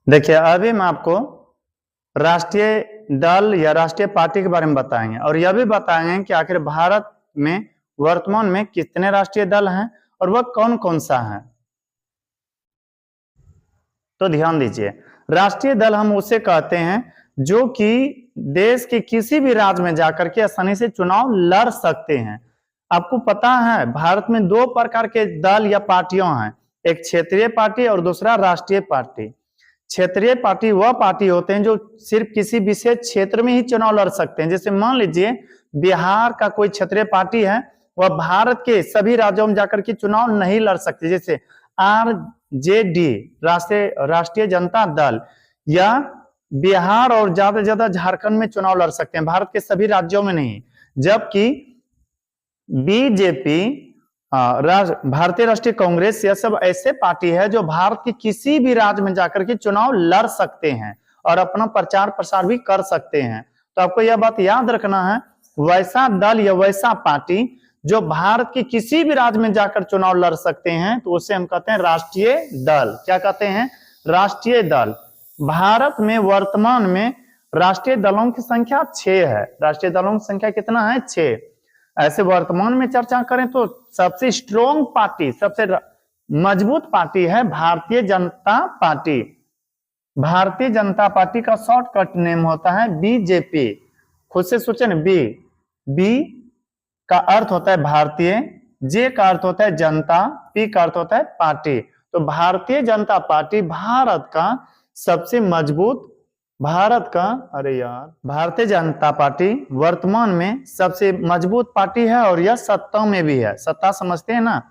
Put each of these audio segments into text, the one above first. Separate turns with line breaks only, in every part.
देखिए, अभी हम आपको राष्ट्रीय दल या राष्ट्रीय पार्टी के बारे में बताएंगे और यह भी बताएंगे कि आखिर भारत में वर्तमान में कितने राष्ट्रीय दल हैं और वह कौन कौन सा है। तो ध्यान दीजिए, राष्ट्रीय दल हम उसे कहते हैं जो कि देश के किसी भी राज्य में जाकर के आसानी से चुनाव लड़ सकते हैं। आपको पता है भारत में दो प्रकार के दल या पार्टियां हैं, एक क्षेत्रीय पार्टी और दूसरा राष्ट्रीय पार्टी। क्षेत्रीय पार्टी वह पार्टी होते हैं जो सिर्फ किसी विशेष क्षेत्र में ही चुनाव लड़ सकते हैं। जैसे मान लीजिए बिहार का कोई क्षेत्रीय पार्टी है, वह भारत के सभी राज्यों में जाकर के चुनाव नहीं लड़ सकते। जैसे आरजेडी राष्ट्रीय जनता दल या बिहार और ज्यादा से ज्यादा झारखंड में चुनाव लड़ सकते हैं, भारत के सभी राज्यों में नहीं। जबकि बीजेपी, भारतीय राष्ट्रीय कांग्रेस, यह सब ऐसे पार्टी है जो भारत के किसी भी राज्य में जाकर के चुनाव लड़ सकते हैं और अपना प्रचार प्रसार भी कर सकते हैं। तो आपको यह बात याद रखना है, वैसा दल या वैसा पार्टी जो भारत के किसी भी राज्य में जाकर चुनाव लड़ सकते हैं तो उसे हम कहते हैं राष्ट्रीय दल। क्या कहते हैं? राष्ट्रीय दल। भारत में वर्तमान में राष्ट्रीय दलों की संख्या 6 है। राष्ट्रीय दलों की संख्या कितना है? 6। ऐसे वर्तमान में चर्चा करें तो सबसे स्ट्रॉन्ग पार्टी, सबसे मजबूत पार्टी है भारतीय जनता पार्टी। भारतीय जनता पार्टी का शॉर्टकट नेम होता है बीजेपी। खुद से सोचे ना, बी का अर्थ होता है भारतीय, जे का अर्थ होता है जनता, पी का अर्थ होता है पार्टी। तो भारतीय जनता पार्टी भारत का सबसे मजबूत, भारतीय जनता पार्टी वर्तमान में सबसे मजबूत पार्टी है और यह सत्ता में भी है। सत्ता समझते हैं ना,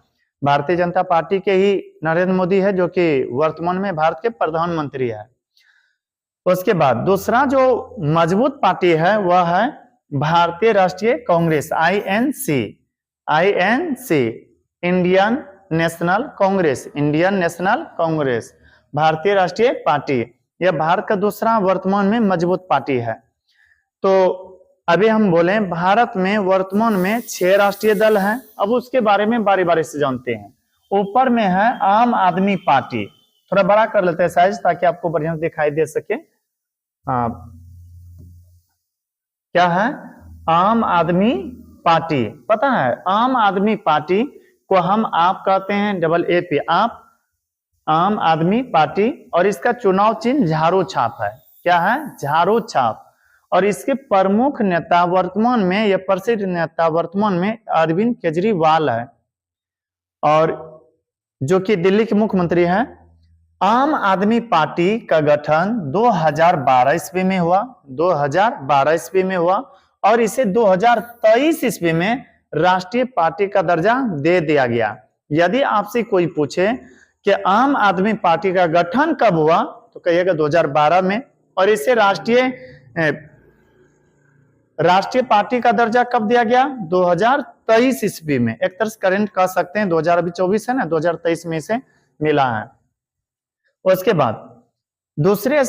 भारतीय जनता पार्टी के ही नरेंद्र मोदी है जो कि वर्तमान में भारत के प्रधानमंत्री है। उसके बाद दूसरा जो मजबूत पार्टी है वह है भारतीय राष्ट्रीय Congress, INC, Indian national Congress, भारतीय राष्ट्रीय पार्टी। यह भारत का दूसरा वर्तमान में मजबूत पार्टी है। तो अभी हम बोले भारत में वर्तमान में 6 राष्ट्रीय दल हैं। अब उसके बारे में बारी बारी से जानते हैं। ऊपर में है आम आदमी पार्टी, थोड़ा बड़ा कर लेते हैं साइज ताकि आपको बढ़िया दिखाई दे सके। क्या है? आम आदमी पार्टी। पता है आम आदमी पार्टी को हम आप कहते हैं, डबल ए पे आप, आम आदमी पार्टी। और इसका चुनाव चिन्ह झाड़ू छाप है। क्या है? झाड़ू छाप। और इसके प्रमुख नेता वर्तमान में, यह प्रसिद्ध नेता वर्तमान में अरविंद केजरीवाल है और जो कि दिल्ली के मुख्यमंत्री हैं। आम आदमी पार्टी का गठन 2012 ईस्वी में हुआ, 2012 ईस्वी में हुआ और इसे 2023 ईस्वी में राष्ट्रीय पार्टी का दर्जा दे दिया गया। यदि आपसे कोई पूछे कि आम आदमी पार्टी का गठन कब हुआ तो कहिएगा 2012 में, और इसे राष्ट्रीय पार्टी का दर्जा कब दिया गया? 2023 ईस्वी में। एक तरह से करंट कह सकते हैं, 2024 है ना, 2023 में इसे मिला है। उसके बाद दूसरे,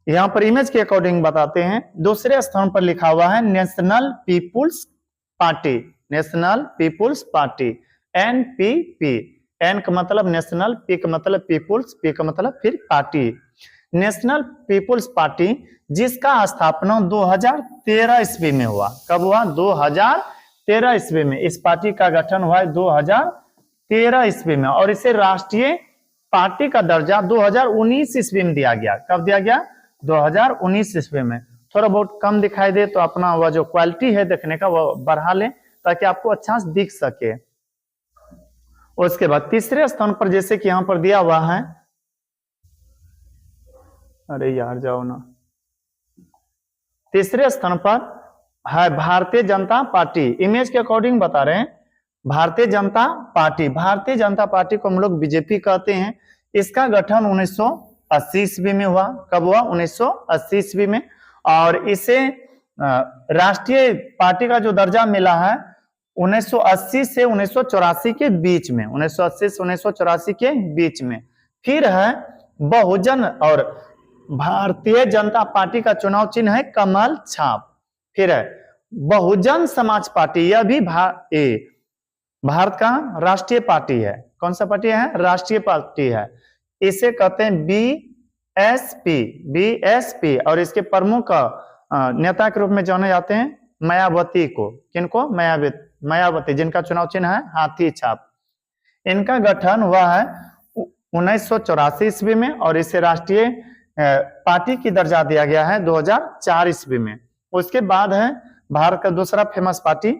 यहां पर इमेज के अकॉर्डिंग बताते हैं, दूसरे स्थान पर लिखा हुआ है national people's party, national people's party, NPP. N का मतलब नेशनल, पी का मतलब पीपुल्स, पी का मतलब फिर पार्टी। नेशनल पीपुल्स पार्टी जिसका स्थापना 2013 ईस्वी में हुआ। कब हुआ? 2013 ईस्वी में इस पार्टी का गठन हुआ है, 2013 ईस्वी में। और इसे राष्ट्रीय पार्टी का दर्जा 2019 ईस्वी में दिया गया। कब दिया गया? 2019 ईस्वी में। थोड़ा बहुत कम दिखाई दे तो अपना वह जो क्वालिटी है देखने का वो बढ़ा लें ताकि आपको अच्छा से दिख सके। उसके बाद तीसरे स्थान पर जैसे कि यहां पर दिया हुआ है, अरे यार जाओ ना, तीसरे स्थान पर है भारतीय जनता पार्टी। इमेज के अकॉर्डिंग बता रहे हैं, भारतीय जनता पार्टी। भारतीय जनता पार्टी को हम लोग बीजेपी कहते हैं। इसका गठन 1980 ईस्वी में हुआ। कब हुआ? 1980 ईस्वी में। और इसे राष्ट्रीय पार्टी का जो दर्जा मिला है 1980 से 1984 के बीच में, 1980 से 1984 के बीच में। फिर है बहुजन, और भारतीय जनता पार्टी का चुनाव चिन्ह है कमल छाप। फिर है बहुजन समाज पार्टी, यह भी भारत का राष्ट्रीय पार्टी है। कौन सा पार्टी है? राष्ट्रीय पार्टी है। इसे कहते हैं बीएसपी, बीएसपी, और इसके प्रमुख नेता के रूप में जाने जाते हैं मायावती को। किनको? मायावती, जिनका चुनाव चिन्ह है हाथी छाप। इनका गठन हुआ है 1984 ईस्वी में और इसे राष्ट्रीय पार्टी की दर्जा दिया गया है 2004 ईस्वी में। उसके बाद है भारत का दूसरा फेमस पार्टी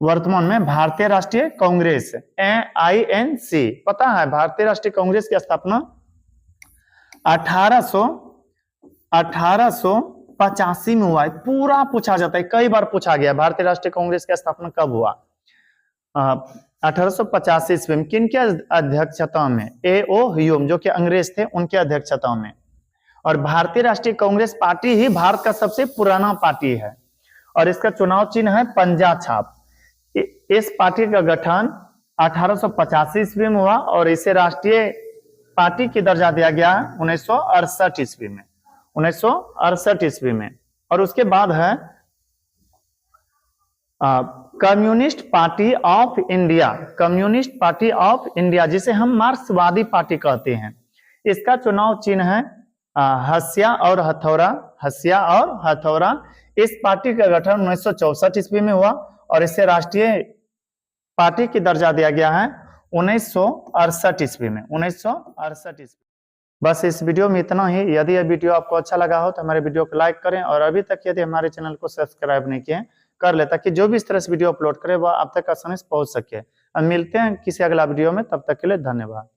वर्तमान में भारतीय राष्ट्रीय कांग्रेस, ANC। पता है भारतीय राष्ट्रीय कांग्रेस की स्थापना 1885 में हुआ है। पूरा पूछा जाता है, कई बार पूछा गया भारतीय राष्ट्रीय कांग्रेस की स्थापना कब हुआ। 1885 ईस्वी में। किनके अध्यक्षता में? A.O. ह्यूम, जो कि अंग्रेज थे, उनके अध्यक्षता में। और भारतीय राष्ट्रीय कांग्रेस पार्टी ही भारत का सबसे पुराना पार्टी है और इसका चुनाव चिन्ह है पंजा छाप। इस पार्टी का गठन 1885 ईस्वी में हुआ और इसे राष्ट्रीय पार्टी की दर्जा दिया गया 1968 ईस्वी में, 1968 ईस्वी में। और उसके बाद है communist party of India, communist party of India, जिसे हम मार्क्सवादी पार्टी कहते हैं। इसका चुनाव चिन्ह है हसिया और हथौड़ा, हसिया और हथौड़ा। इस पार्टी का गठन 1964 ईस्वी में हुआ और इसे राष्ट्रीय पार्टी की दर्जा दिया गया है 1968 ईस्वी में, 1968 ईस्वी। बस इस वीडियो में इतना ही। यदि यह वीडियो आपको अच्छा लगा हो तो हमारे वीडियो को लाइक करें और अभी तक यदि हमारे चैनल को सब्सक्राइब नहीं किए कर ले, ताकि जो भी इस तरह से वीडियो अपलोड करे वह आप तक आसानी से पहुंच सके। अब मिलते हैं किसी अगला वीडियो में, तब तक के लिए धन्यवाद।